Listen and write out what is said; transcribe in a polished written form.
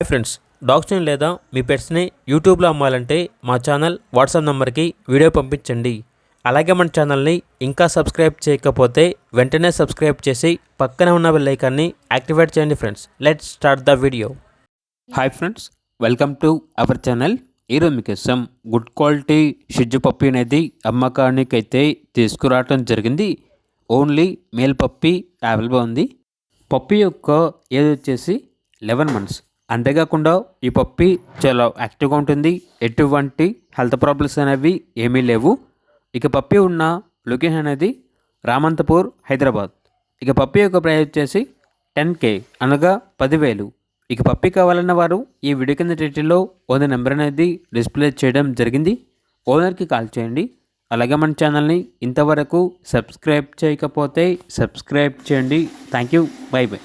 Hi friends, డాగ్స్ని లేదా మీ పెట్స్ని యూట్యూబ్లో అమ్మాలంటే మా ఛానల్ వాట్సాప్ నెంబర్కి వీడియో పంపించండి. అలాగే మన ఛానల్ని ఇంకా సబ్స్క్రైబ్ చేయకపోతే వెంటనే సబ్స్క్రైబ్ చేసి పక్కనే ఉన్న బెల్ ఐకాన్ని యాక్టివేట్ చేయండి. Friends, let's start the video. Hi friends, welcome to our channel. ఈరోజు మీకోసం గుడ్ క్వాలిటీ షిజ్జు పప్పి అనేది అమ్మకానికి అయితే తీసుకురావడం జరిగింది. ఓన్లీ మేల్ పప్పి అవైలబుల్ ఉంది. పప్పి యొక్క ఏజ్ వచ్చేసి 11 months. అంతేకాకుండా ఈ పప్పి చాలా యాక్టివ్గా ఉంటుంది. ఎటువంటి హెల్త్ ప్రాబ్లమ్స్ అనేవి ఏమీ లేవు. ఇక పప్పి ఉన్న లొకేషన్ అనేది రామంతపూర్, హైదరాబాద్. ఇక పప్పి యొక్క ప్రైస్ వచ్చేసి 10K, అనగా 10,000. ఇక పప్పి కావాలన్న వారు ఈ వీడియో కింద టైటిల్లో ఓనర్ నెంబర్ అనేది డిస్ప్లే చేయడం జరిగింది. ఓనర్కి కాల్ చేయండి. అలాగే మన ఛానల్ని ఇంతవరకు సబ్స్క్రైబ్ చేయకపోతే సబ్స్క్రైబ్ చేయండి. Thank you. By by.